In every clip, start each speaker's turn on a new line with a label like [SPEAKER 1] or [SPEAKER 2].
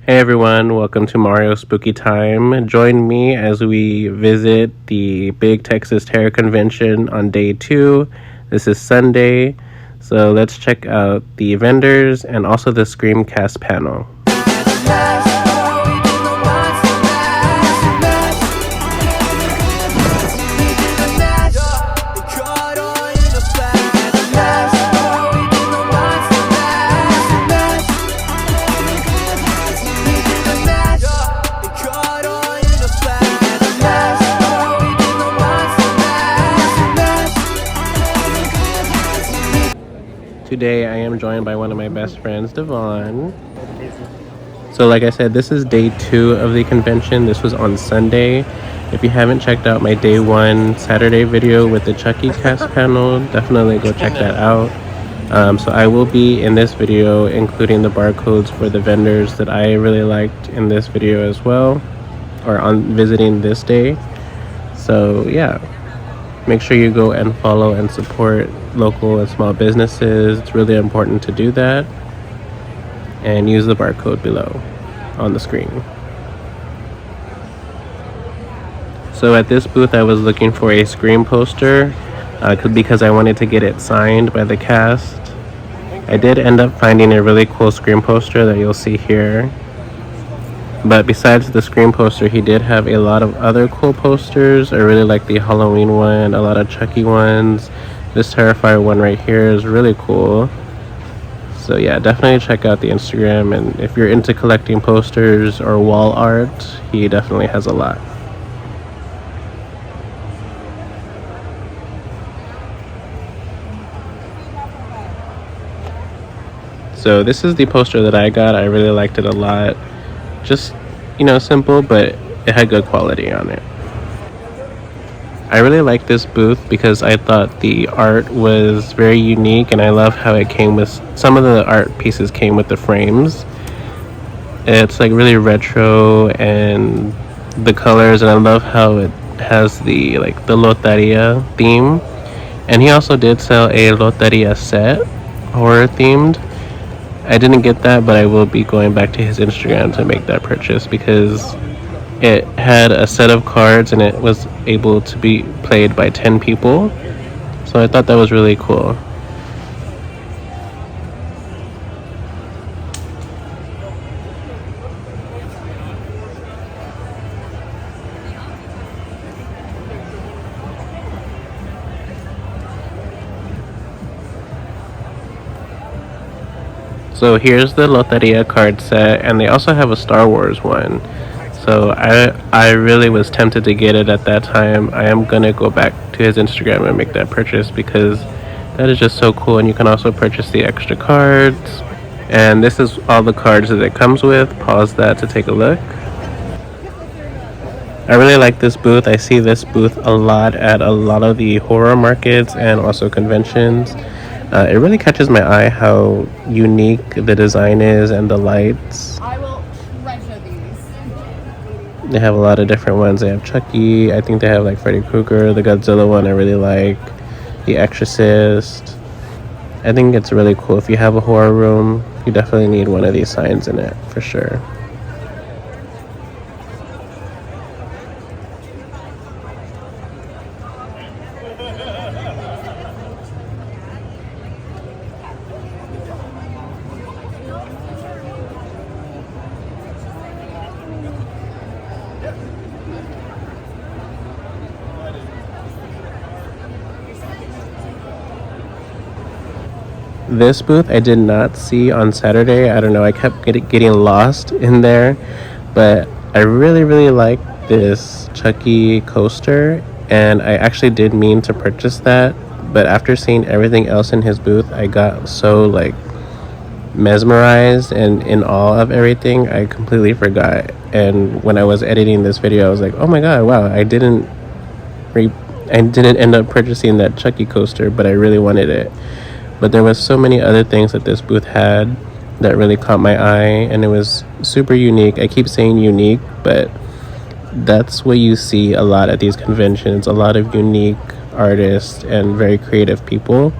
[SPEAKER 1] Hey everyone, welcome to Mario Spooky Time. Join me as we visit the Big Texas Terror Convention on day 2. This is Sunday, so let's check out the vendors and also the Screamcast panel. Today I am joined by one of my best friends, Devon. So like I said, this is day 2 of the convention. This was on Sunday. If you haven't checked out my day 1 Saturday video with the Chucky cast panel, definitely go check that out. So I will be in this video including the barcodes for the vendors that I really liked in this video as well, or on visiting this day. So yeah, make sure you go and follow and support local and small businesses. It's really important to do that, and use the barcode below on the screen. So at this booth I was looking for a Scream poster because I wanted to get it signed by the cast. I did end up finding a really cool Scream poster that you'll see here, but besides the Scream poster, he did have a lot of other cool posters. I really like the Halloween one, a lot of Chucky ones. This Terrifier one right here is really cool. So yeah, definitely check out the Instagram, and if you're into collecting posters or wall art, he definitely has a lot. So this is the poster that I got. I really liked it a lot. Just, simple, but it had good quality on it. I really like this booth because I thought the art was very unique, and I love how it came with, some of the art pieces came with the frames. It's like really retro, and the colors, and I love how it has the Loteria theme. And he also did sell a Loteria set, horror themed. I didn't get that, but I will be going back to his Instagram to make that purchase because it had a set of cards and it was able to be played by 10 people. So I thought that was really cool. So here's the Loteria card set, and they also have a Star Wars one. So I really was tempted to get it at that time. I am gonna go back to his Instagram and make that purchase because that is just so cool. And you can also purchase the extra cards. And this is all the cards that it comes with. Pause that to take a look. I really like this booth. I see this booth a lot at a lot of the horror markets and also conventions. It really catches my eye how unique the design is and the lights.
[SPEAKER 2] I will treasure these.
[SPEAKER 1] They have a lot of different ones. They have Chucky. I think they have like Freddy Krueger. The Godzilla one I really like. The Exorcist. I think it's really cool. If you have a horror room, you definitely need one of these signs in it for sure. This booth I did not see on Saturday. I don't know, I kept getting lost in there, but I really like this Chucky coaster, and I actually did mean to purchase that, but after seeing everything else in his booth, I got so mesmerized and in awe of everything, I completely forgot. And when I was editing this video, I was like, oh my god, wow, I didn't end up purchasing that Chucky coaster, but I really wanted it. But there was so many other things that this booth had that really caught my eye, and it was super unique. I keep saying unique, but that's what you see a lot at these conventions, a lot of unique artists and very creative people.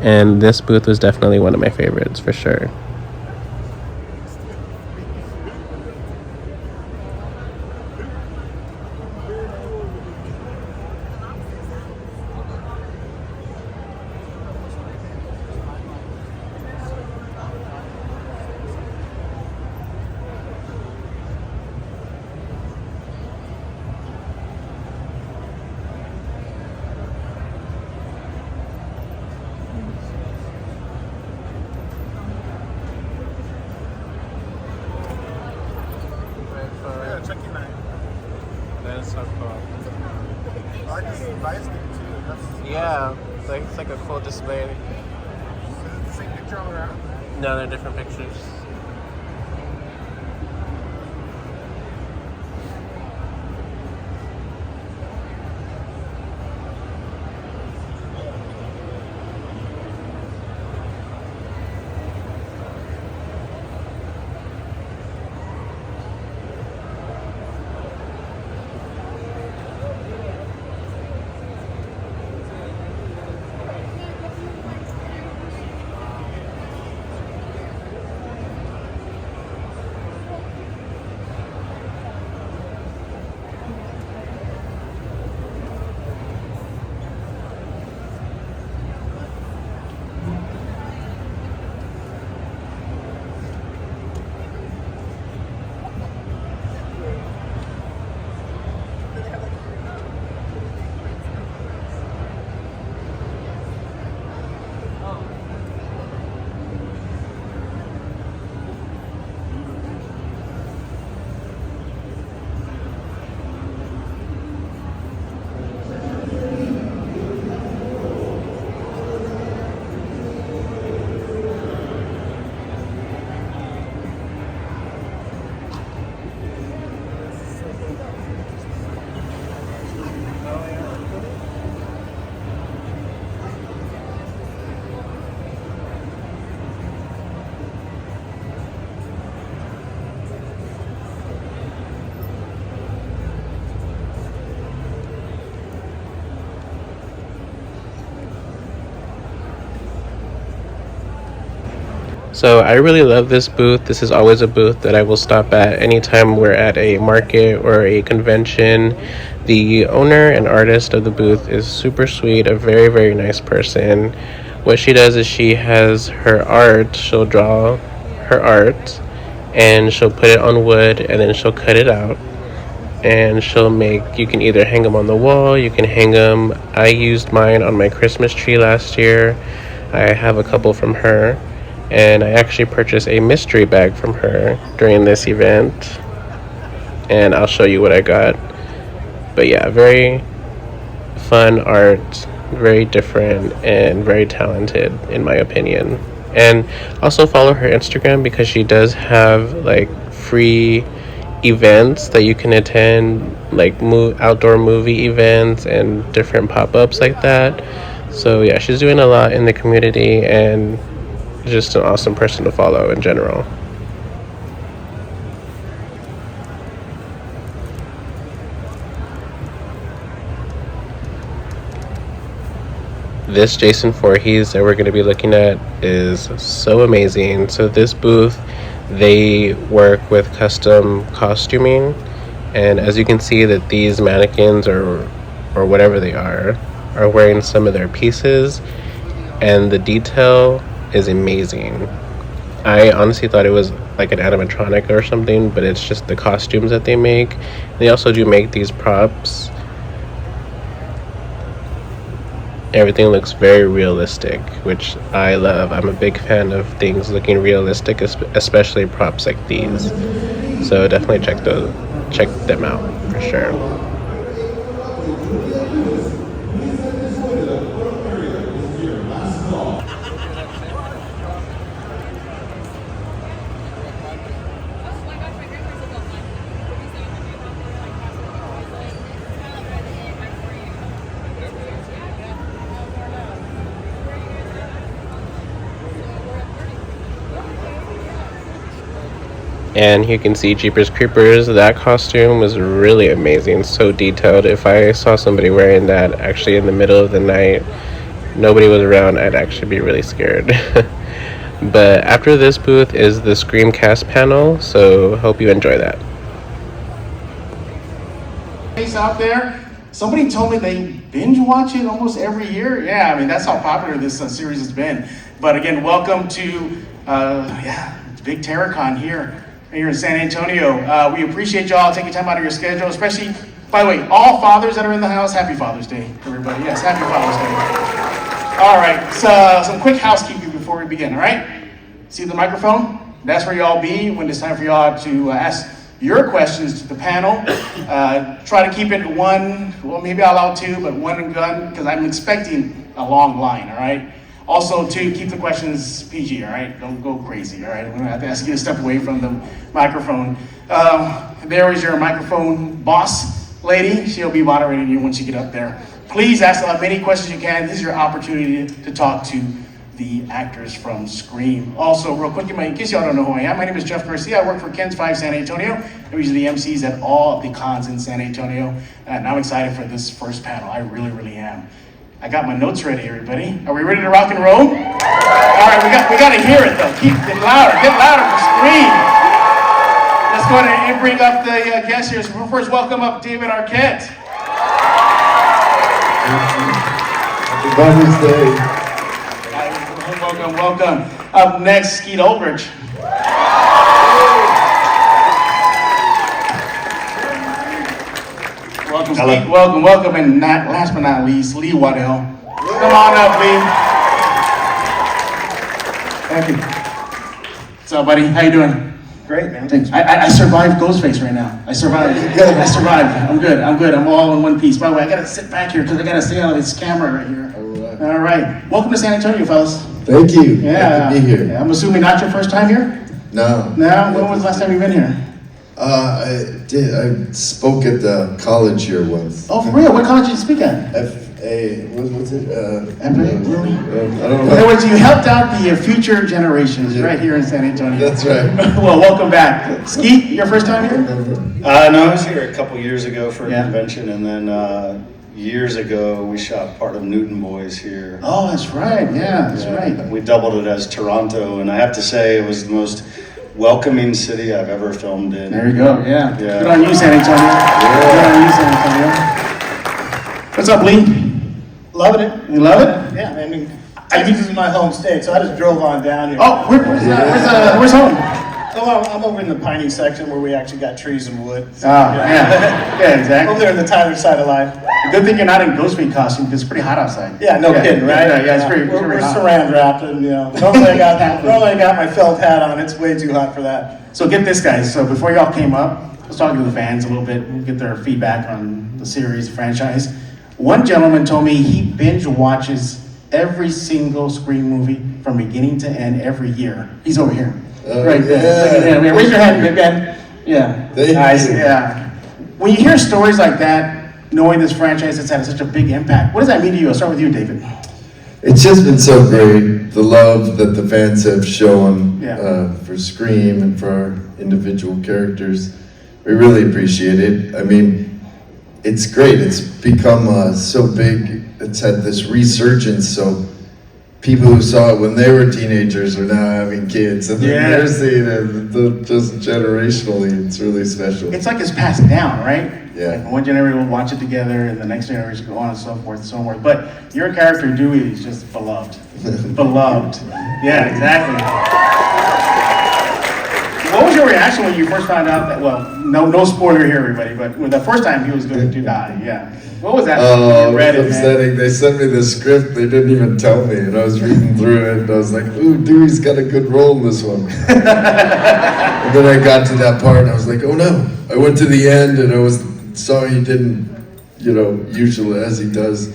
[SPEAKER 1] And this booth was definitely one of my favorites for sure. Yeah, it's like a cool display.
[SPEAKER 3] Is it the same picture all around?
[SPEAKER 1] No, they're different pictures. So I really love this booth. This is always a booth that I will stop at anytime we're at a market or a convention. The owner and artist of the booth is super sweet, a very, very nice person. What she does is she has her art, she'll draw her art and she'll put it on wood and then she'll cut it out and she'll make, you can either hang them on the wall, you can hang them. I used mine on my Christmas tree last year. I have a couple from her, and I actually purchased a mystery bag from her during this event, and I'll show you what I got. But yeah, very fun art, very different and very talented in my opinion. And also follow her Instagram because she does have like free events that you can attend, like outdoor movie events and different pop-ups like that. So yeah, she's doing a lot in the community and just an awesome person to follow in general. This Jason Voorhees that we're going to be looking at is so amazing. So this booth, they work with custom costuming, and as you can see that these mannequins or whatever they are wearing some of their pieces, and the detail is amazing. I honestly thought it was like an animatronic or something, but it's just the costumes that they make. They also do make these props. Everything looks very realistic, which I love. I'm a big fan of things looking realistic, especially props like these. So definitely check them out for sure. And you can see Jeepers Creepers. That costume was really amazing, so detailed. If I saw somebody wearing that actually in the middle of the night, nobody was around, I'd actually be really scared. But after this booth is the Screamcast panel, so hope you enjoy that.
[SPEAKER 3] Out there, somebody told me they binge watch it almost every year. Yeah, I mean, that's how popular this series has been. But again, welcome to Big Terracon here in San Antonio. We appreciate y'all taking time out of your schedule, especially, by the way, all fathers that are in the house, happy Father's Day, everybody. Yes, happy Father's Day. All right, so some quick housekeeping before we begin, all right? See the microphone? That's where y'all be when it's time for y'all to ask your questions to the panel. Try to keep it one, well, maybe I'll allow two, but one and gun, because I'm expecting a long line, all right? Also, two, keep the questions PG, all right? Don't go crazy, all right? I'm gonna have to ask you to step away from the microphone. There is your microphone boss lady. She'll be moderating you once you get up there. Please ask as many questions you can. This is your opportunity to talk to the actors from Scream. Also, real quick, in case y'all don't know who I am, my name is Jeff Garcia. I work for Ken's 5 San Antonio. I'm usually the MCs at all of the cons in San Antonio, and I'm excited for this first panel. I really, really am. I got my notes ready, everybody. Are we ready to rock and roll? All right, we got to hear it though. Keep it louder. Get louder for Scream. Let's go ahead and bring up the guests here. So we'll first welcome up David Arquette.
[SPEAKER 4] Happy Mother's Day.
[SPEAKER 3] Welcome. Up next, Skeet Ulrich. Welcome, Skeet. Welcome. And last but not least, Lee Waddell. Come on up, Lee. Thank you. What's up, buddy? How you doing?
[SPEAKER 4] Great, man.
[SPEAKER 3] Thanks. I survived Ghostface right now. I survived. I survived. I'm good. I'm all in one piece. By the way, I gotta sit back here because I gotta stay on this camera right here. All right. Welcome to San Antonio, fellas.
[SPEAKER 4] Thank you.
[SPEAKER 3] Yeah.
[SPEAKER 4] Good to be here.
[SPEAKER 3] Yeah, I'm assuming not your first time here?
[SPEAKER 4] No.
[SPEAKER 3] No? When was the last time you've been here?
[SPEAKER 4] I did. I spoke at the college here once.
[SPEAKER 3] Oh, for real? What college did you speak at?
[SPEAKER 4] FA. What's it?
[SPEAKER 3] FA? Really?
[SPEAKER 4] I don't
[SPEAKER 3] In
[SPEAKER 4] know.
[SPEAKER 3] other words, you helped out the future generations right here in San Antonio.
[SPEAKER 4] That's right.
[SPEAKER 3] Well, welcome back. Skeet, your first time here?
[SPEAKER 5] No, I was here a couple years ago for a
[SPEAKER 3] Yeah.
[SPEAKER 5] convention, and then years ago we shot part of Newton Boys here.
[SPEAKER 3] Oh, that's right. Yeah, that's right.
[SPEAKER 5] We doubled it as Toronto, and I have to say it was the most welcoming city I've ever filmed in.
[SPEAKER 3] There you go. Yeah.
[SPEAKER 5] Yeah.
[SPEAKER 3] Good on you, San Antonio. Good on you, San Antonio. What's up, Lee?
[SPEAKER 6] Loving it.
[SPEAKER 3] You love it?
[SPEAKER 6] Yeah, I mean, this is my home state, so I just drove on down here.
[SPEAKER 3] Oh, where's home?
[SPEAKER 6] Oh, I'm over in the piney section where we actually got trees and wood. So,
[SPEAKER 3] Yeah,
[SPEAKER 6] Over
[SPEAKER 3] exactly.
[SPEAKER 6] there in the Tyler side of life.
[SPEAKER 3] Good thing you're not in Ghostface costume because it's pretty hot outside.
[SPEAKER 6] Yeah, no kidding, right?
[SPEAKER 3] Yeah, it's pretty
[SPEAKER 6] We're
[SPEAKER 3] hot.
[SPEAKER 6] saran wrapped, and normally I got my felt hat on. It's way too hot for that.
[SPEAKER 3] So get this, guys. So before y'all came up, let's talk to the fans a little bit and get their feedback on the series, the franchise. One gentleman told me he binge watches every single Scream movie from beginning to end every year. He's over here. Right there. Yeah. Raise your hand, Ben. Yeah.
[SPEAKER 4] Thank you.
[SPEAKER 3] Yeah. When you hear stories like that, knowing this franchise has had such a big impact, what does that mean to you? I'll start with you, David.
[SPEAKER 4] It's just been so great, the love that the fans have shown
[SPEAKER 3] Yeah.
[SPEAKER 4] for Scream and for our individual characters. We really appreciate it. I mean, it's great. It's become so big. It's had this resurgence. So people who saw it when they were teenagers are now having kids, and they're seeing it just generationally. It's really special.
[SPEAKER 3] It's like it's passed down, right?
[SPEAKER 4] Yeah.
[SPEAKER 3] Like one generation will watch it together, and the next generation go on and so forth and so forth. But your character Dewey is just beloved, beloved. Yeah, exactly. What was your reaction when you first found out that? Well, no spoiler here, everybody. But when the first time he was going to die, yeah. What was that?
[SPEAKER 4] Oh,
[SPEAKER 3] You read
[SPEAKER 4] it was upsetting. They sent me the script. They didn't even tell me, and I was reading through it, and I was like, "Ooh, Dewey's got a good role in this one." And then I got to that part, and I was like, "Oh no!" I went to the end, and saw he didn't, usually as he does,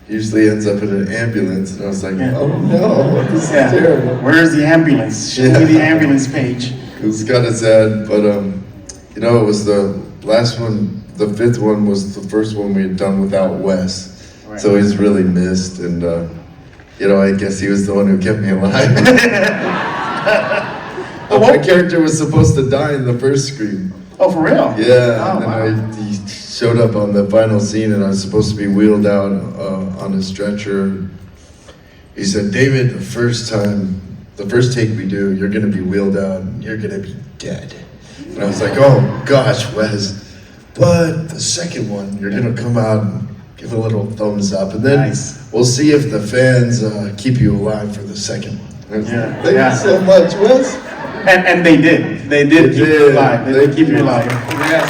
[SPEAKER 4] usually ends up in an ambulance, and I was like, "Oh no, this is terrible."
[SPEAKER 3] Where's the ambulance? Show me the ambulance page.
[SPEAKER 4] It was kind of sad, but it was the last one. The fifth one was the first one we had done without Wes,
[SPEAKER 3] Right.
[SPEAKER 4] so he's really missed, and I guess he was the one who kept me alive. My character was supposed to die in the first Scream.
[SPEAKER 3] Oh, for real?
[SPEAKER 4] Yeah,
[SPEAKER 3] Oh,
[SPEAKER 4] and
[SPEAKER 3] wow.
[SPEAKER 4] then he showed up on the final scene, and I was supposed to be wheeled out on a stretcher. He said, "David, the first take we do, you're gonna be wheeled out, and you're gonna be dead." And I was like, "Oh gosh, Wes." But the second one, you're gonna come out and give a little thumbs up, and then
[SPEAKER 3] Nice.
[SPEAKER 4] we'll see if the fans keep you alive for the second one. And I was
[SPEAKER 3] Yeah,
[SPEAKER 4] like, Thank
[SPEAKER 3] yeah.
[SPEAKER 4] you so much, Wes.
[SPEAKER 3] And they did. They did keep you alive. They did keep you alive. Yes.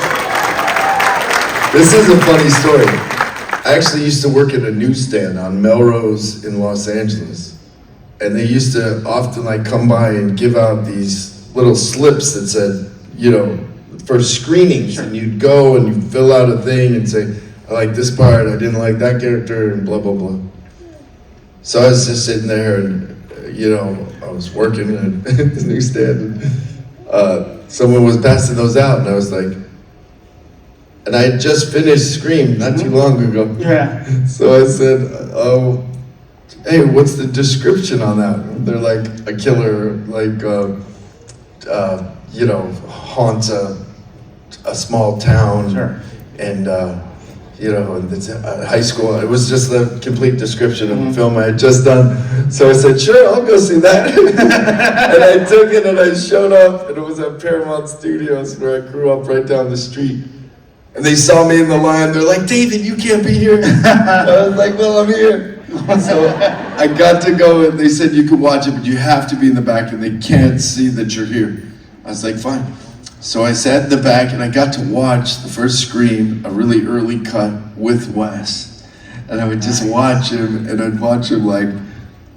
[SPEAKER 4] This is a funny story. I actually used to work at a newsstand on Melrose in Los Angeles, and they used to often come by and give out these little slips that said, for screenings, and you'd go and you'd fill out a thing and say, I like this part, I didn't like that character, and blah, blah, blah. So I was just sitting there and, I was working at the newsstand, and someone was passing those out, and I was like, and I had just finished Scream not too long ago.
[SPEAKER 6] Yeah.
[SPEAKER 4] So I said, oh, hey, what's the description on that? And they're like, a killer, like, haunts a small town.
[SPEAKER 6] Sure.
[SPEAKER 4] And, and it's a high school. It was just the complete description of the film I had just done. So I said, sure, I'll go see that. And I took it and I showed up, and it was at Paramount Studios where I grew up right down the street. And they saw me in the line, they're like, David, you can't be here. I was like, well, I'm here. So I got to go, and they said you could watch it, but you have to be in the back, and they can't see that you're here. I was like, fine. So I sat in the back, and I got to watch the first Scream, a really early cut with Wes. And I would just watch him, and I'd watch him like,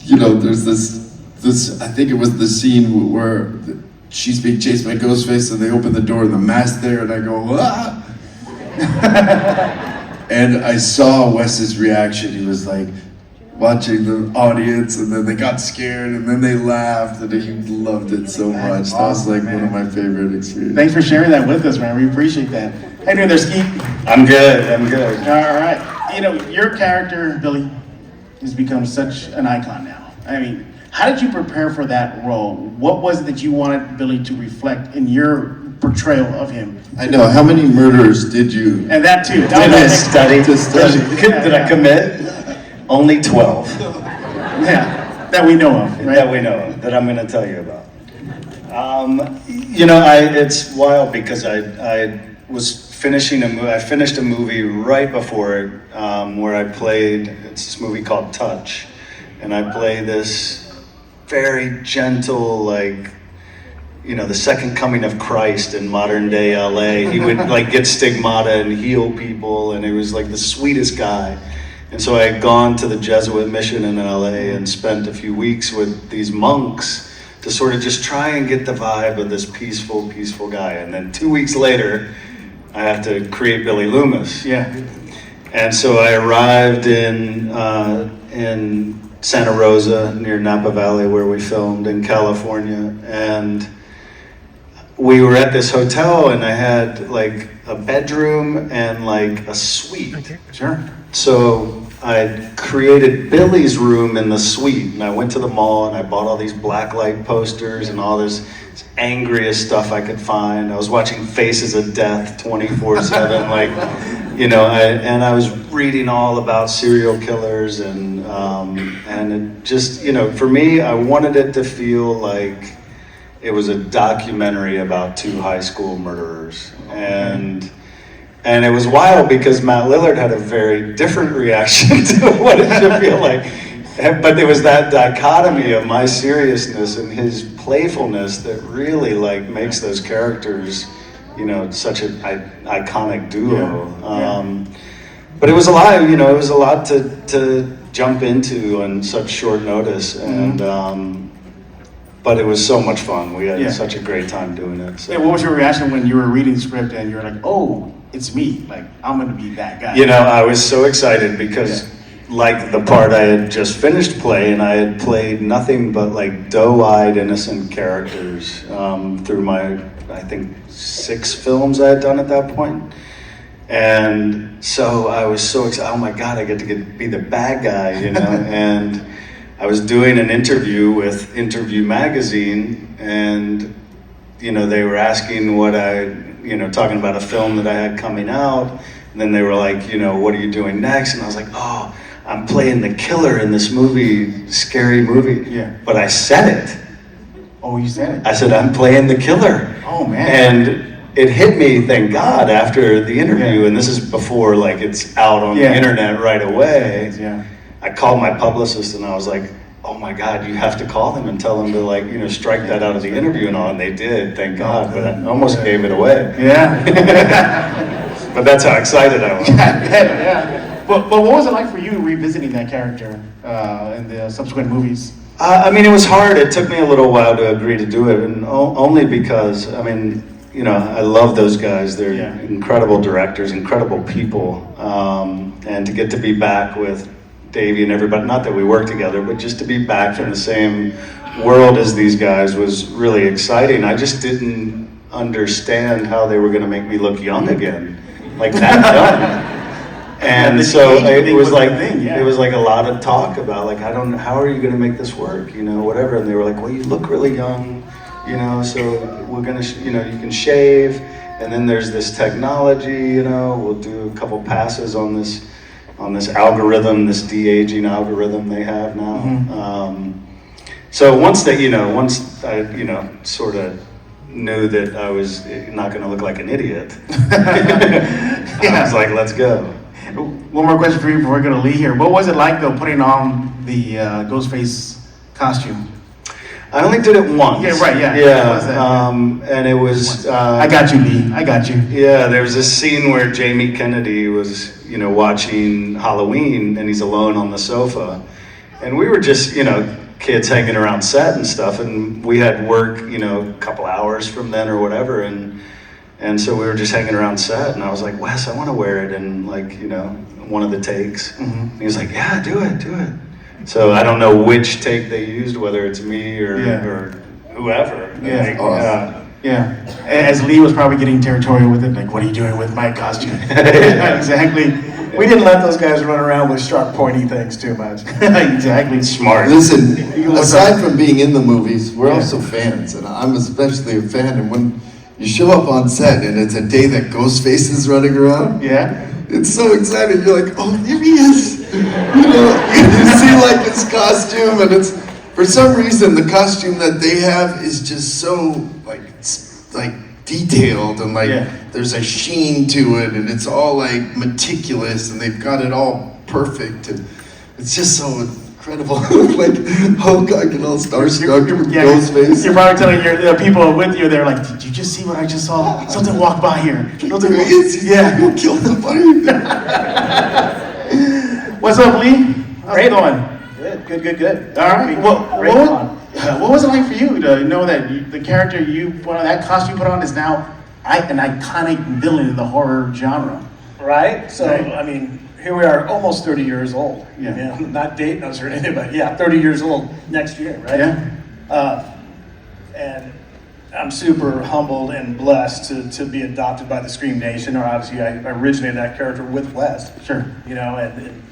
[SPEAKER 4] there's this, I think it was the scene where she's being chased by Ghostface, and they open the door, and the mask there, and I go, ah! And I saw Wes's reaction. He was like watching the audience, and then they got scared, and then they laughed, and he loved it so much. That was like one of my favorite experiences.
[SPEAKER 6] Thanks for sharing that with us, man. We appreciate that. How you doing there, Skeet?
[SPEAKER 5] I'm good.
[SPEAKER 6] All right. Your character, Billy, has become such an icon now. I mean, how did you prepare for that role? What was it that you wanted Billy to reflect in your portrayal of him?
[SPEAKER 4] I know. How many murders did you?
[SPEAKER 6] And that too.
[SPEAKER 5] Did I study? Did I
[SPEAKER 6] Yeah.
[SPEAKER 5] commit? Only 12.
[SPEAKER 6] Yeah, that we know of, right?
[SPEAKER 5] That we know of, that I'm going to tell you about. It's wild because I was finishing I finished a movie right before it where I played, it's this movie called Touch, and I play this very gentle, the second coming of Christ in modern day LA. He would get stigmata and heal people, and it was like the sweetest guy. And so I had gone to the Jesuit mission in LA and spent a few weeks with these monks to sort of just try and get the vibe of this peaceful guy. And then 2 weeks later, I have to create Billy Loomis.
[SPEAKER 6] Yeah.
[SPEAKER 5] And so I arrived in Santa Rosa near Napa Valley, where we filmed in California, and we were at this hotel, and I had a bedroom and a suite.
[SPEAKER 6] Sure.
[SPEAKER 5] So I created Billy's room in the suite, and I went to the mall and I bought all these blacklight posters and all this angriest stuff I could find. I was watching Faces of Death 24/7, and I was reading all about serial killers, and it just, for me, I wanted it to feel like it was a documentary about two high school murderers, and it was wild because Matt Lillard had a very different reaction to what it should feel like. But there was that dichotomy of my seriousness and his playfulness that really makes those characters, such an iconic duo. But it was a lot, it was a lot to jump into on such short notice, and but it was so much fun. We had such a great time doing it. So.
[SPEAKER 6] Yeah, what was your reaction when you were reading the script and you were like, oh, it's me, I'm gonna be that guy?
[SPEAKER 5] I was so excited because the part I had just finished playing, I had played nothing but doe-eyed innocent characters through my, I think, 6 films I had done at that point. And so I was so excited, oh my God, I get to be the bad guy, and I was doing an interview with Interview Magazine, and they were asking what talking about a film that I had coming out, and then they were like, what are you doing next? And I was like, oh, I'm playing the killer in this movie, scary movie.
[SPEAKER 6] Yeah.
[SPEAKER 5] But I said it.
[SPEAKER 6] Oh, you said it?
[SPEAKER 5] I said, I'm playing the killer.
[SPEAKER 6] Oh, man.
[SPEAKER 5] And it hit me, thank God, after the interview, and this is before it's out on the internet right away.
[SPEAKER 6] Yeah.
[SPEAKER 5] I called my publicist and I was like, oh my God, you have to call them and tell them to strike that out of the interview and all, and they did, thank God, but I almost gave it away.
[SPEAKER 6] Yeah.
[SPEAKER 5] But that's how excited I was.
[SPEAKER 6] Yeah. But what was it like for you revisiting that character in the subsequent movies?
[SPEAKER 5] It was hard. It took me a little while to agree to do it, and only because, you know, I love those guys. They're
[SPEAKER 6] Yeah.
[SPEAKER 5] incredible directors, incredible people. And to get to be back with Davey and everybody, not that we work together, but just to be back in the same world as these guys was really exciting. I just didn't understand how they were going to make me look young again, like that young. And
[SPEAKER 6] the
[SPEAKER 5] so
[SPEAKER 6] age
[SPEAKER 5] it
[SPEAKER 6] thing
[SPEAKER 5] was
[SPEAKER 6] was
[SPEAKER 5] like
[SPEAKER 6] the thing, yeah.
[SPEAKER 5] it was like a lot of talk about like, I don't know, how are you going to make this work, you know, whatever. And they were like, well, you look really young, you know, so we're gonna you know, you can shave, and then there's this technology, you know, we'll do a couple passes on this algorithm, this de-aging algorithm they have now. So once I, you know, sort of knew that I was not going to look like an idiot, I was like, let's go.
[SPEAKER 6] One more question for you before we go to Lee here. What was it like though putting on the Ghostface costume?
[SPEAKER 5] I only did it once.
[SPEAKER 6] Yeah, right, yeah.
[SPEAKER 5] Yeah,
[SPEAKER 6] What was that?
[SPEAKER 5] and it was...
[SPEAKER 6] I got you, Lee. I got you.
[SPEAKER 5] Yeah, there was this scene where Jamie Kennedy was, you know, watching Halloween, and he's alone on the sofa. And we were just, you know, kids hanging around set and stuff, and we had work, you know, a couple hours from then or whatever, and so we were just hanging around set, and I was like, Wes, I want to wear it in, like, you know, one of the takes. And he was like, yeah, do it. So I don't know which take they used, whether it's me or whoever.
[SPEAKER 6] Yeah.
[SPEAKER 5] Like,
[SPEAKER 4] Awesome.
[SPEAKER 6] Yeah. As Lee was probably getting territorial with it, like, what are you doing with my costume? Exactly.
[SPEAKER 7] We didn't let those guys run around with sharp, pointy things too much.
[SPEAKER 6] Exactly.
[SPEAKER 5] Smart.
[SPEAKER 4] Listen, aside from being in the movies, we're also fans, and I'm especially a fan. And when you show up on set and it's a day that Ghostface is running around,
[SPEAKER 6] Yeah.
[SPEAKER 4] it's so exciting. You're like, oh, there he is. You know, you see like his costume, and it's for some reason the costume that they have is just so like detailed, and like
[SPEAKER 6] Yeah.
[SPEAKER 4] there's a sheen to it, and it's all like meticulous, and they've got it all perfect, and it's just so incredible. Like Hulk, I get all starstruck with Ghostface.
[SPEAKER 6] You're probably telling your people with you, they're like, did you just see what I just saw? Something walked by here.
[SPEAKER 4] Yeah, you killed somebody.
[SPEAKER 6] What's up, Lee? How's it going?
[SPEAKER 7] Good.
[SPEAKER 6] All right.
[SPEAKER 7] Great fun.
[SPEAKER 6] What was it like for you to know that the character you put on, that costume you put on, is now an iconic villain in the horror genre?
[SPEAKER 7] Right? So,
[SPEAKER 6] Right.
[SPEAKER 7] I mean, here we are, almost 30 years old.
[SPEAKER 6] Yeah.
[SPEAKER 7] You know, not dating us or anything, but yeah, 30 years old next year, right?
[SPEAKER 6] Yeah.
[SPEAKER 7] And I'm super humbled and blessed to be adopted by the Scream Nation, or obviously I originated that character with Wes.
[SPEAKER 6] Sure.
[SPEAKER 7] You know, and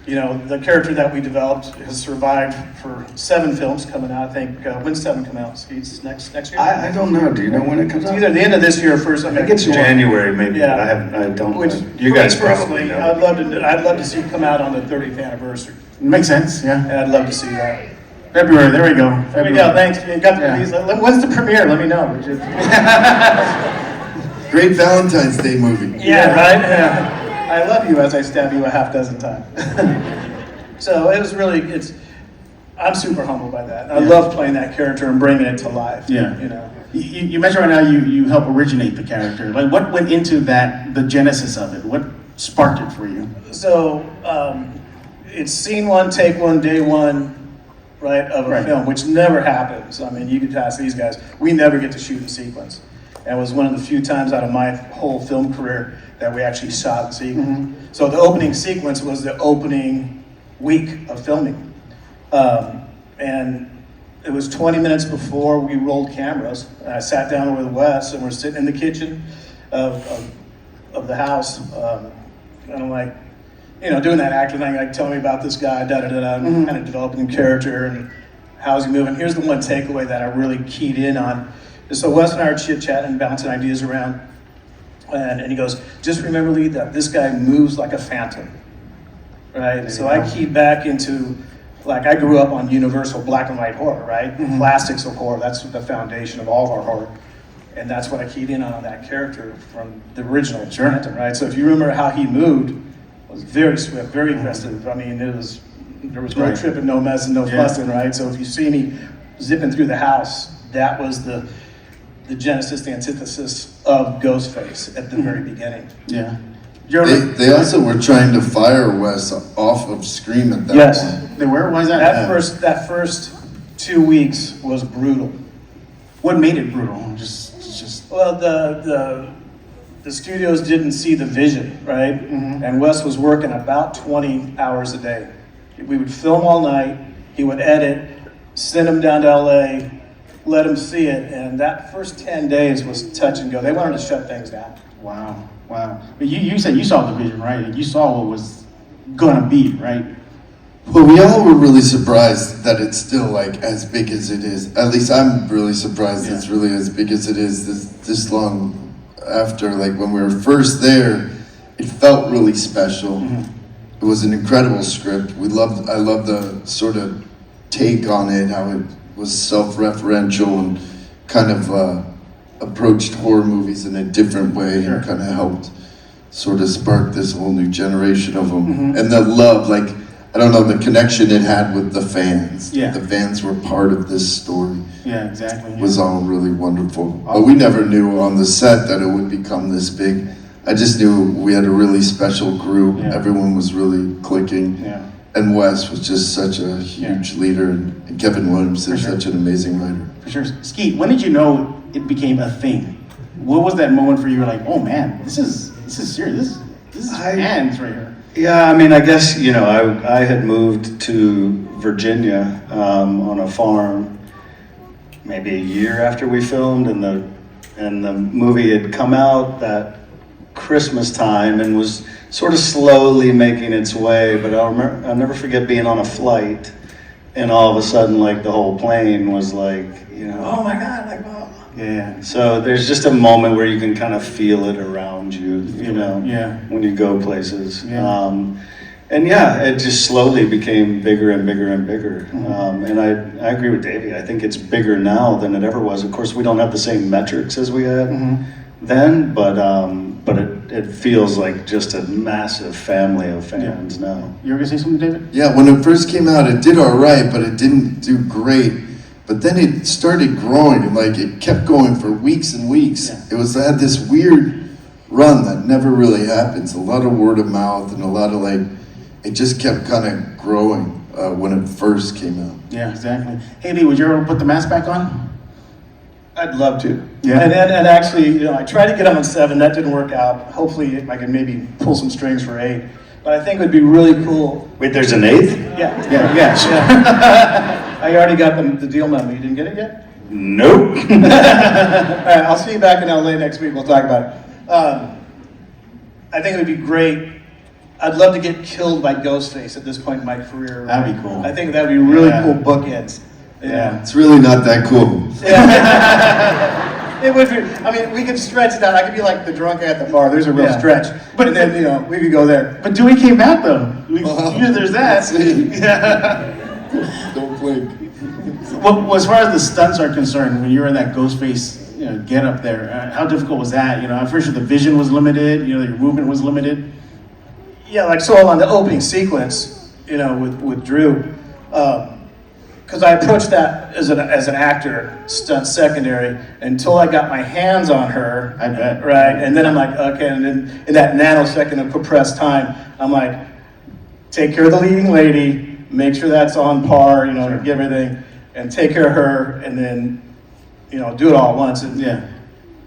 [SPEAKER 7] you know, the character that we developed has survived for 7 films coming out. I think, when's 7 come out? It's next year?
[SPEAKER 5] I don't know. Do you know when it comes
[SPEAKER 7] It's
[SPEAKER 5] out?
[SPEAKER 7] either the end of this year or first.
[SPEAKER 5] I think it's January, maybe.
[SPEAKER 7] Yeah.
[SPEAKER 5] But I don't.
[SPEAKER 7] Which,
[SPEAKER 5] You
[SPEAKER 7] for
[SPEAKER 5] guys
[SPEAKER 7] me
[SPEAKER 5] probably
[SPEAKER 7] personally,
[SPEAKER 5] know.
[SPEAKER 7] I'd love to see it come out on the 30th anniversary.
[SPEAKER 6] Makes sense, yeah.
[SPEAKER 7] And I'd love to see that.
[SPEAKER 6] February, there we go.
[SPEAKER 7] There we go. Thanks. You got the,
[SPEAKER 6] Yeah.
[SPEAKER 7] when's the premiere? Let me know. Would you?
[SPEAKER 4] Great Valentine's Day movie.
[SPEAKER 7] Yeah, right? Yeah. I love you as I stab you a half dozen times. So it was really, I'm super humbled by that. I
[SPEAKER 6] Yeah.
[SPEAKER 7] love playing that character and bringing it to life.
[SPEAKER 6] Yeah.
[SPEAKER 7] You know.
[SPEAKER 6] You mentioned right now you helped originate the character. Like, what went into that, the genesis of it? What sparked it for you?
[SPEAKER 7] So it's scene 1, take 1, day 1, right, of a
[SPEAKER 6] Right.
[SPEAKER 7] film, which never happens. I mean, you could ask these guys. We never get to shoot a sequence. And it was one of the few times out of my whole film career that we actually shot a sequence. So the opening sequence was the opening week of filming. And it was 20 minutes before we rolled cameras. I sat down with Wes, and we're sitting in the kitchen of the house. And I'm like, you know, doing that acting thing, like, tell me about this guy, kind of developing character and how's he moving. Here's the one takeaway that I really keyed in on. So Wes and I are chit-chatting, bouncing ideas around, and he goes, just remember, Lee, that this guy moves like a phantom, right? So I keyed back into, like, I grew up on universal black and white horror, right? Classics of horror, that's the foundation of all of our horror. And that's what I keyed in on that character from the original Phantom, right? So if you remember how he moved, it was very swift, very aggressive. I mean, there was no
[SPEAKER 6] Right.
[SPEAKER 7] tripping, no messing, no
[SPEAKER 6] Yeah.
[SPEAKER 7] fussing, right? So if you see me zipping through the house, that was the genesis, the antithesis of Ghostface at the very beginning.
[SPEAKER 6] Yeah.
[SPEAKER 4] They also were trying to fire Wes off of Scream at that
[SPEAKER 7] Yes.
[SPEAKER 4] point.
[SPEAKER 6] They were? Why is that?
[SPEAKER 7] That first 2 weeks was brutal.
[SPEAKER 6] What made it brutal? Just
[SPEAKER 7] Well, the studios didn't see the vision, right? And Wes was working about 20 hours a day. We would film all night, he would edit, send him down to LA, let him see it, and that first 10 days was touch and go. They wanted to shut things down.
[SPEAKER 6] Wow. But you said you saw the vision, right? You saw what was gonna be, right?
[SPEAKER 4] Well, we all were really surprised that it's still like as big as it is. At least I'm really surprised it's really as big as it is this long after. Like when we were first there, it felt really special. It was an incredible script. I loved the sort of take on it, how it was self-referential and kind of approached horror movies in a different way and kind of helped sort of spark this whole new generation of them. And the love, like, I don't know, the connection it had with the fans.
[SPEAKER 6] Yeah.
[SPEAKER 4] The fans were part of this story.
[SPEAKER 6] Yeah, exactly. Yeah.
[SPEAKER 4] Was all really wonderful. But we never knew on the set that it would become this big. I just knew we had a really special group.
[SPEAKER 6] Yeah.
[SPEAKER 4] Everyone was really clicking.
[SPEAKER 6] Yeah.
[SPEAKER 4] And Wes was just such a huge leader, and Kevin Williamson, such an amazing writer.
[SPEAKER 6] For sure. Skeet, when did you know it became a thing? What was that moment for you? Were like, oh man, this is serious. This is fans right here.
[SPEAKER 5] Yeah, I mean, I guess, you know, I had moved to Virginia on a farm maybe a year after we filmed, and the movie had come out that Christmas time and was sort of slowly making its way. But I'll never forget being on a flight, and all of a sudden, like, the whole plane was like, you know, oh my God, like, wow.
[SPEAKER 6] Yeah.
[SPEAKER 5] So there's just a moment where you can kind of feel it around you, you know, when you go places.
[SPEAKER 6] Yeah.
[SPEAKER 5] And yeah, it just slowly became bigger and bigger and bigger. And I agree with Davey. I think it's bigger now than it ever was. Of course, we don't have the same metrics as we had then, but it feels like just a massive family of fans now.
[SPEAKER 6] You were gonna say something, David?
[SPEAKER 4] Yeah, when it first came out, it did all right, but it didn't do great. But then it started growing, and like it kept going for weeks and weeks.
[SPEAKER 6] Yeah.
[SPEAKER 4] It had this weird run that never really happens. A lot of word of mouth and a lot of like, it just kept kind of growing when it first came out.
[SPEAKER 6] Yeah, exactly. Hey Lee, would you ever put the mask back on?
[SPEAKER 7] I'd love to.
[SPEAKER 6] Yeah.
[SPEAKER 7] And actually, you know, I tried to get him on 7, that didn't work out. Hopefully I can maybe pull some strings for 8. But I think it would be really cool.
[SPEAKER 5] Wait, there's an 8th?
[SPEAKER 7] Yeah. I already got the deal memo. You didn't get it yet?
[SPEAKER 5] Nope.
[SPEAKER 7] All right, I'll see you back in LA next week. We'll talk about it. I think it would be great. I'd love to get killed by Ghostface at this point in my career.
[SPEAKER 6] That'd be cool.
[SPEAKER 7] I think that'd be really cool bookends. Yeah.
[SPEAKER 4] It's really not that cool.
[SPEAKER 7] It would be. I mean, we could stretch it out. I could be like the drunk guy at the bar. There's a real stretch. But then, you know, we could go there.
[SPEAKER 6] But Dewey came back though. There's that.
[SPEAKER 4] Don't blink.
[SPEAKER 6] Well, as far as the stunts are concerned, when you were in that Ghostface, you know, get up there, how difficult was that? You know, I'm pretty sure the vision was limited. You know, your movement was limited.
[SPEAKER 7] Yeah, like so on the opening sequence, you know, with Drew, because I approached that as an actor, stunt secondary, until I got my hands on her.
[SPEAKER 6] I bet.
[SPEAKER 7] Right, and then I'm like, okay, and then in that nanosecond of compressed time, I'm like, take care of the leading lady, make sure that's on par, you know, get everything, and take care of her, and then, you know, do it all at once. And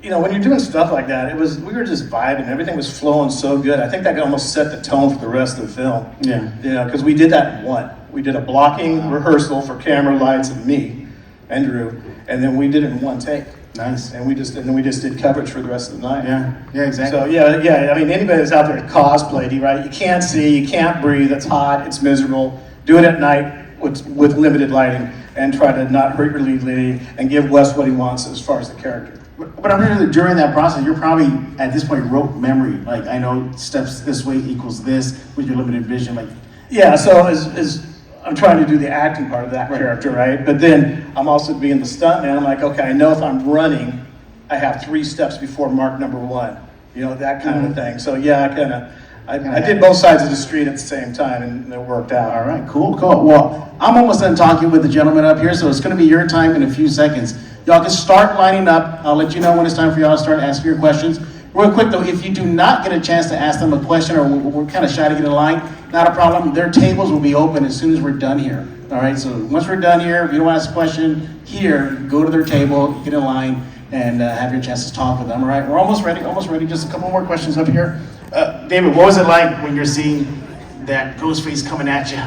[SPEAKER 7] you know, when you're doing stuff like that, we were just vibing. Everything was flowing so good. I think that almost set the tone for the rest of the film.
[SPEAKER 6] Yeah.
[SPEAKER 7] You know, because we did that in one. We did a blocking rehearsal for camera, lights, and me, and Drew, and then we did it in one take.
[SPEAKER 6] Nice.
[SPEAKER 7] And we just did coverage for the rest of the night.
[SPEAKER 6] Yeah, exactly.
[SPEAKER 7] So yeah. I mean, anybody that's out there that cosplayed, right? You can't see, you can't breathe. It's hot. It's miserable. Do it at night with limited lighting, and try to not hurt your lead lady, and give Wes what he wants as far as the character.
[SPEAKER 6] But I'm sure that during that process, you're probably at this point rote memory. Like, I know steps this way equals this with your limited vision. Like,
[SPEAKER 7] yeah. So as I'm trying to do the acting part of that character, right? But then I'm also being the stuntman. I'm like, okay, I know if I'm running, I have 3 steps before mark number 1. You know, that kind of thing. So yeah, I did both sides of the street at the same time, and it worked out.
[SPEAKER 6] all right, cool. Well, I'm almost done talking with the gentleman up here, so it's going to be your time in a few seconds. Y'all can start lining up. I'll let you know when it's time for y'all to start asking your questions. Real quick though, if you do not get a chance to ask them a question, or we're kind of shy to get in line, not a problem. Their tables will be open as soon as we're done here. All right, so once we're done here, if you don't want to ask a question here, go to their table, get in line, and have your chance to talk with them. All right, we're almost ready. Almost ready. Just a couple more questions up here. David, what was it like when you're seeing that Ghostface coming at you,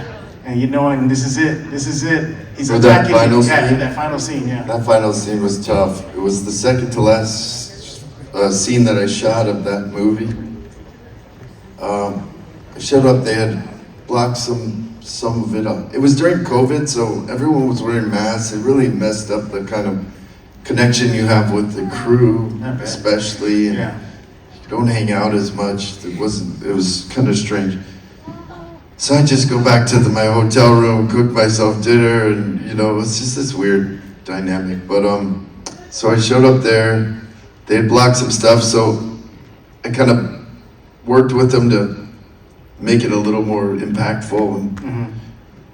[SPEAKER 6] and you knowing this is it? This is it. He's
[SPEAKER 4] For that
[SPEAKER 6] attacking
[SPEAKER 4] final
[SPEAKER 6] you. Yeah,
[SPEAKER 4] scene?
[SPEAKER 6] that final scene. Yeah.
[SPEAKER 4] That final scene was tough. It was the second to last scene that I shot of that movie. I showed up, they had blocked some of it up. It was during COVID, so everyone was wearing masks. It really messed up the kind of connection you have with the crew, especially. And
[SPEAKER 6] Yeah.
[SPEAKER 4] you don't hang out as much. It was kind of strange. So I just go back to my hotel room, cook myself dinner, and you know, it's just this weird dynamic. But so I showed up there, they had blocked some stuff, so I kind of worked with them to make it a little more impactful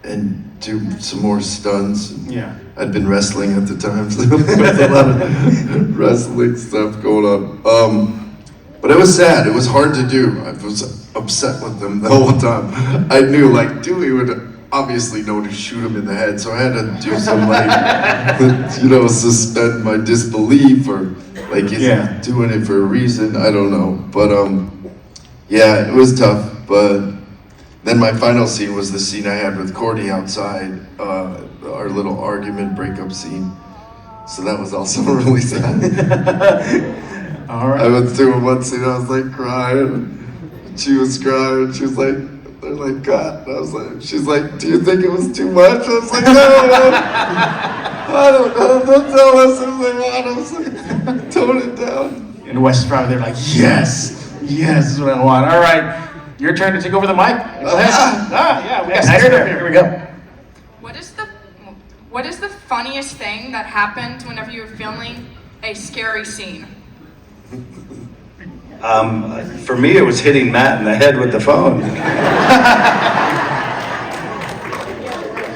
[SPEAKER 4] and do some more stunts.
[SPEAKER 6] Yeah.
[SPEAKER 4] I'd been wrestling at the time, so there was a lot of wrestling stuff going on. But it was sad. It was hard to do. I was upset with them the whole time. I knew, like, Dewey would obviously know to shoot him in the head, so I had to do some, like, you know, suspend my disbelief, or like, is he doing it for a reason? I don't know. But yeah, it was tough. But then my final scene was the scene I had with Courtney outside, our little argument breakup scene. So that was also really sad.
[SPEAKER 6] All right.
[SPEAKER 4] I went through one scene, I was like crying. She was crying, she was like, they're like, God. I was like, she's like, do you think it was too much? I was like, no, I don't know, don't tell us if they want. I was like, tone it down.
[SPEAKER 6] And Wes is probably there like, yes, this is what I want. All right, your turn to take over the mic. Go ahead. Yeah, we got scared up here.
[SPEAKER 7] Here we go.
[SPEAKER 2] What is the funniest thing that happened whenever you were filming a scary scene?
[SPEAKER 5] For me, it was hitting Matt in the head with the phone.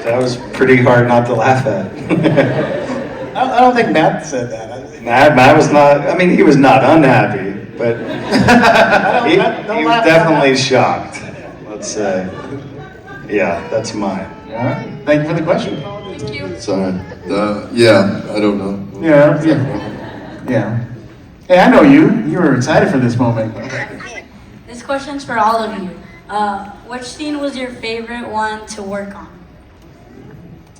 [SPEAKER 5] That was pretty hard not to laugh at.
[SPEAKER 7] I don't think Matt said that.
[SPEAKER 5] Matt was not, I mean, he was not unhappy, but he was definitely shocked, let's say. Yeah, that's mine.
[SPEAKER 6] All right, thank you for the question.
[SPEAKER 2] Thank you.
[SPEAKER 4] Sorry. Yeah, I don't know.
[SPEAKER 6] Yeah. Hey, I know you. You were excited for this moment.
[SPEAKER 8] This question's for all of you. Which scene was your favorite one to work on?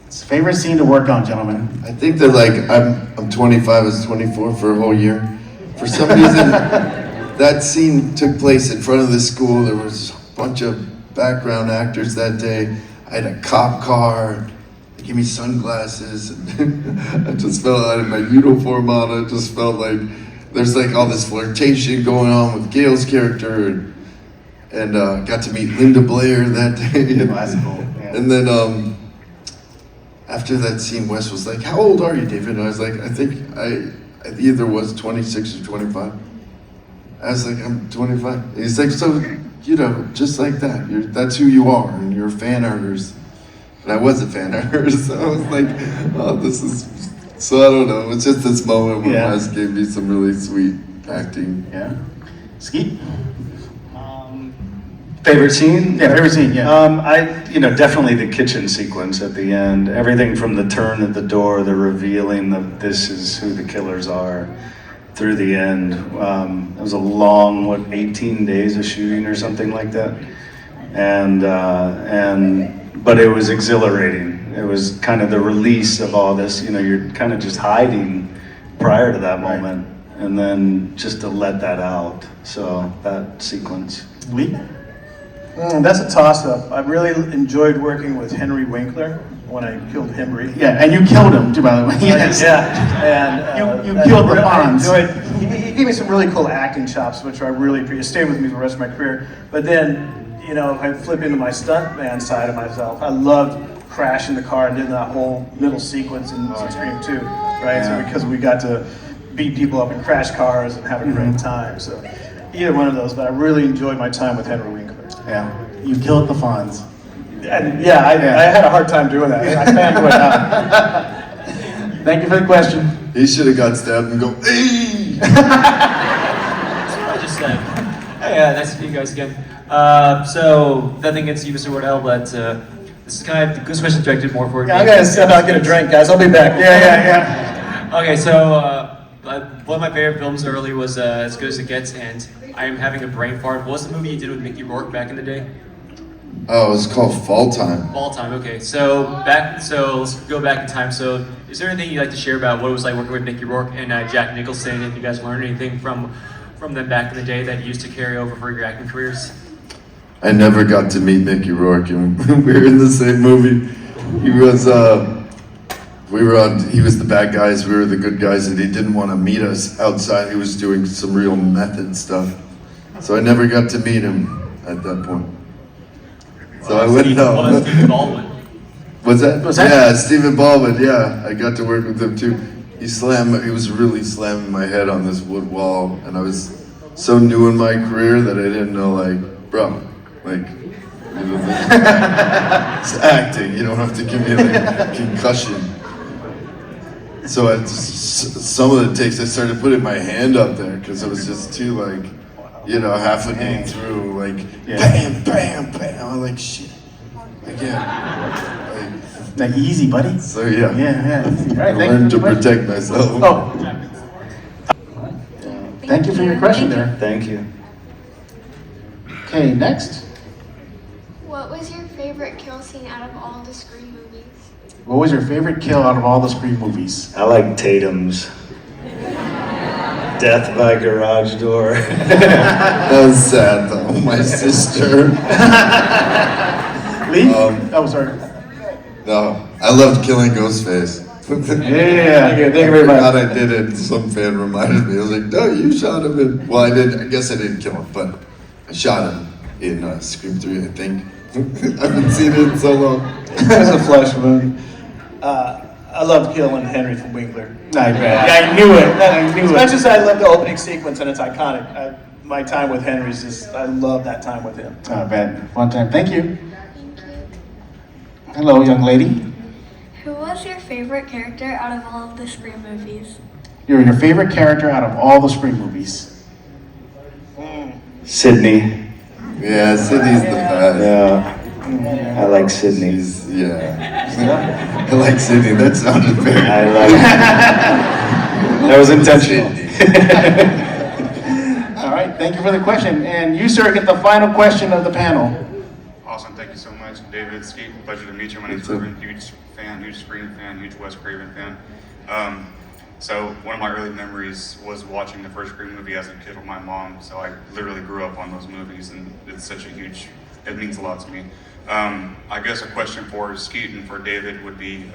[SPEAKER 6] It's favorite scene to work on, gentlemen.
[SPEAKER 4] I think that, like, I'm 25, I was 24 for a whole year. For some reason, that scene took place in front of the school. There was a bunch of background actors that day. I had a cop car. They gave me sunglasses. I just felt, I had my uniform on. I just felt like there's like all this flirtation going on with Gail's character, and got to meet Linda Blair that day.
[SPEAKER 6] That's cool. Yeah.
[SPEAKER 4] And then after that scene, Wes was like, "How old are you, David?" And I was like, "I think I either was 26 or 25." I was like, "I'm 25." And he's like, "So, you know, just like that, that's who you are, and you're a fan of hers." And I was a fan of hers, so I was like, "Oh, this is." So I don't know. It's just this moment where Wes gave me some really sweet acting.
[SPEAKER 6] Yeah. Skeet?
[SPEAKER 5] Favorite scene?
[SPEAKER 6] Yeah, favorite scene, yeah.
[SPEAKER 5] Definitely the kitchen sequence at the end. Everything from the turn at the door, the revealing of this is who the killers are, through the end. It was a long, 18 days of shooting or something like that. But it was exhilarating. It was kind of the release of all this. You know, you're kind of just hiding prior to that moment, and then just to let that out. So that sequence.
[SPEAKER 6] Lee?
[SPEAKER 7] That's a toss-up. I really enjoyed working with Henry Winkler when I killed Henry.
[SPEAKER 6] Yeah, and you killed him too, by the way. Yes.
[SPEAKER 7] And
[SPEAKER 6] You killed the
[SPEAKER 7] I
[SPEAKER 6] Fonz.
[SPEAKER 7] enjoyed. He gave me some really cool acting chops, which I really appreciate. Stayed with me for the rest of my career. But then, you know, I flip into my stuntman side of myself. I loved crashing the car and did that whole middle sequence in Scream 2, right? So because we got to beat people up in crash cars and have a great time. So either one of those, but I really enjoyed my time with Henry Winkler.
[SPEAKER 6] Yeah, you killed the Fonz.
[SPEAKER 7] And I had a hard time doing that. I found it out.
[SPEAKER 6] Thank you for the question.
[SPEAKER 4] He should have got stabbed and go, "Hey!"
[SPEAKER 9] I just said, hey, nice to meet you guys again. So, nothing against you, Mr. Wardell, but this is kind of, this question directed more for
[SPEAKER 7] I'm gonna step out and get a drink, guys. I'll be back.
[SPEAKER 6] Yeah.
[SPEAKER 9] Okay, so one of my favorite films early was As Good as It Gets, and I am having a brain fart. What was the movie you did with Mickey Rourke back in the day?
[SPEAKER 4] Oh, it was called Fall Time.
[SPEAKER 9] Fall Time. Okay, so let's go back in time. So, is there anything you'd like to share about what it was like working with Mickey Rourke and Jack Nicholson? If you guys learned anything from them back in the day that you used to carry over for your acting careers?
[SPEAKER 4] I never got to meet Mickey Rourke, and we were in the same movie. He was he was the bad guys, we were the good guys, and he didn't want to meet us outside. He was doing some real method stuff. So I never got to meet him at that point. So I wouldn't know.
[SPEAKER 9] Stephen Baldwin.
[SPEAKER 4] Was that? Yeah, Stephen Baldwin, yeah. I got to work with him too. He was really slamming my head on this wood wall, and I was so new in my career that I didn't know, like, bro, like, you know, it's acting, you don't have to give me like concussion. So some of the takes I started putting my hand up there because it was just too like, you know, half a day through, like, bam, bam, bam. I'm like, shit, again.
[SPEAKER 6] Like easy, buddy.
[SPEAKER 4] So yeah.
[SPEAKER 6] Yeah. All right,
[SPEAKER 4] Learn to protect myself.
[SPEAKER 6] Oh. Thank you for your question there.
[SPEAKER 5] Thank you.
[SPEAKER 6] Okay, next.
[SPEAKER 10] What was your favorite kill scene out of all the Scream movies?
[SPEAKER 6] What was your favorite kill out of all the Scream movies?
[SPEAKER 5] I like Tatum's. Death by garage door.
[SPEAKER 4] That was sad though, my sister.
[SPEAKER 6] Lee? Oh, sorry.
[SPEAKER 4] No, I loved killing Ghostface.
[SPEAKER 6] Yeah. Thank you very much.
[SPEAKER 4] I forgot I did it. Some fan reminded me. I was like, no, you shot him. Well, I didn't. I guess I didn't kill him, but I shot him in Scream 3, I think. I haven't seen it in so long.
[SPEAKER 7] It was a flesh wound. I loved killing Henry from Winkler.
[SPEAKER 6] I knew it.
[SPEAKER 7] As much as I love the opening sequence and it's iconic, my time with Henry's just, I love that time with him.
[SPEAKER 6] Oh, man. Fun time. Thank you.
[SPEAKER 10] Thank you.
[SPEAKER 6] Hello, young lady.
[SPEAKER 8] Who was your favorite character out of all of the Scream movies?
[SPEAKER 6] You're your favorite character out of all the Scream movies.
[SPEAKER 5] Sydney.
[SPEAKER 4] Yeah, Sydney's the best.
[SPEAKER 5] Yeah. I like Sydney.
[SPEAKER 4] Yeah. I like Sydney. That sounded very.
[SPEAKER 5] I like That was intentional.
[SPEAKER 6] All right, thank you for the question. And you, sir, get the final question of the panel.
[SPEAKER 11] Awesome, thank you so much. David, Skeet, pleasure to meet you. My name's Ruben, huge fan, huge Scream fan, huge Wes Craven fan. So one of my early memories was watching the first Scream movie as a kid with my mom. So I literally grew up on those movies, and it's such a huge, it means a lot to me. I guess a question for Skeet and for David would be,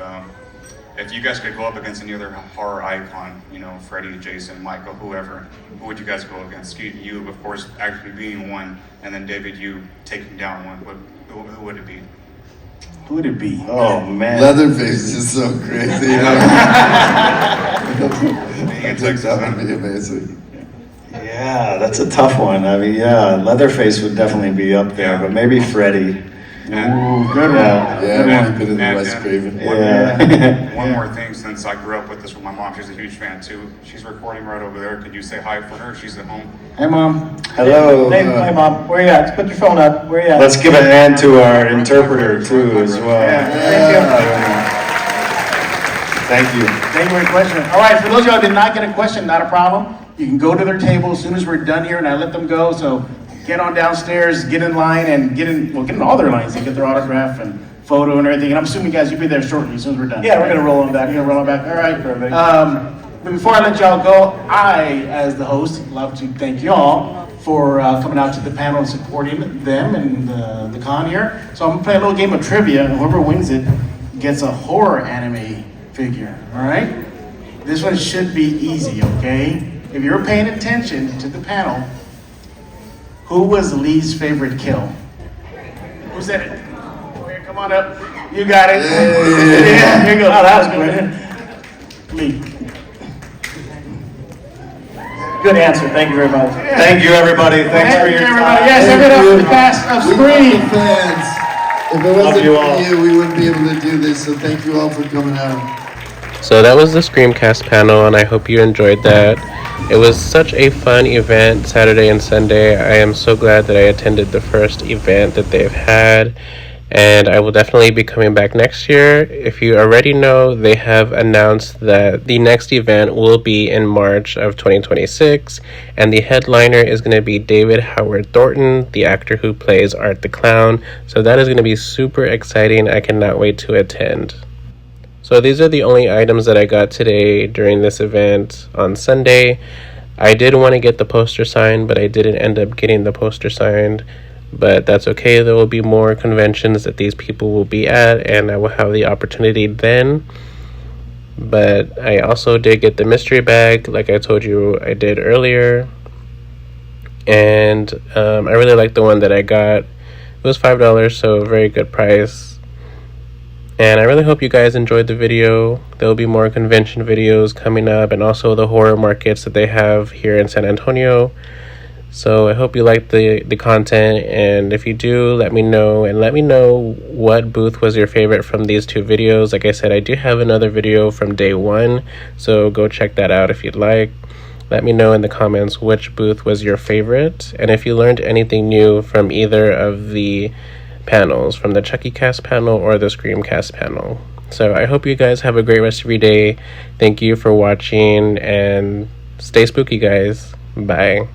[SPEAKER 11] if you guys could go up against any other horror icon, you know, Freddy, Jason, Michael, whoever, who would you guys go against? Skeet, you, of course, actually being one, and then David, you taking down one. Who would it be?
[SPEAKER 6] Who would it be?
[SPEAKER 5] Oh, man.
[SPEAKER 4] Leatherface is so crazy. That would be amazing.
[SPEAKER 5] Yeah, that's a tough one. I mean, yeah, Leatherface would definitely be up there, but maybe Freddy.
[SPEAKER 6] Ooh, good one.
[SPEAKER 4] Yeah, keep it in the Wes Craven.
[SPEAKER 11] One more thing, since I grew up with this with my mom, she's a huge fan too. She's recording right over there. Could you say hi for her? She's at home.
[SPEAKER 6] Hey, Mom.
[SPEAKER 5] Hello.
[SPEAKER 7] Hey, Mom, where you at? Put your phone up. Where you at?
[SPEAKER 5] Let's give a hand to our interpreter too as well. Thank you.
[SPEAKER 6] Thank you for your question. All right, for those of y'all who did not get a question, not a problem. You can go to their table as soon as we're done here, and I let them go. So get on downstairs, get in line, and get in all their lines and get their autograph and photo and everything. And I'm assuming, guys, you'll be there shortly as soon as we're done.
[SPEAKER 7] Yeah, we're going to roll them back.
[SPEAKER 6] You're going to roll them back? All right. But before I let y'all go, I, as the host, love to thank y'all for coming out to the panel and supporting them and the con here. So I'm going to play a little game of trivia, and whoever wins it gets a horror anime figure, all right? This one should be easy, okay? If you're paying attention to the panel, who was Lee's favorite kill? Who said it? Oh, here, come on up. You got it. Yeah, here you go. Oh, that was good. Lee.
[SPEAKER 7] Good answer. Thank you very much.
[SPEAKER 5] Thank you, everybody. Thanks for your time.
[SPEAKER 6] Yes, everybody, the cast of Scream.
[SPEAKER 4] Fans. If it wasn't for you, we wouldn't be able to do this, so thank you all for coming out.
[SPEAKER 1] So that was the Screamcast panel, and I hope you enjoyed that. It was such a fun event, Saturday and Sunday. I am so glad that I attended the first event that they've had. and I will definitely be coming back next year. If you already know, they have announced that the next event will be in March of 2026, and the headliner is going to be David Howard Thornton, the actor who plays Art the Clown. So that is going to be super exciting. I cannot wait to attend. So these are the only items that I got today during this event on Sunday. I did want to get the poster signed, but I didn't end up getting the poster signed. But that's okay. There will be more conventions that these people will be at, and I will have the opportunity then. But I also did get the mystery bag, like I told you I did earlier. And I really like the one that I got. It was $5, so a very good price. And I really hope you guys enjoyed the video. There will be more convention videos coming up, and also the horror markets that they have here in San Antonio. So I hope you liked the content, and if you do, let me know, and let me know what booth was your favorite from these two videos. Like I said, I do have another video from day one, so go check that out if you'd like. Let me know in the comments which booth was your favorite, and if you learned anything new from either of the panels, from the Chuckycast panel or the Screamcast panel. So I hope you guys have a great rest of your day. Thank you for watching, and stay spooky, guys. Bye.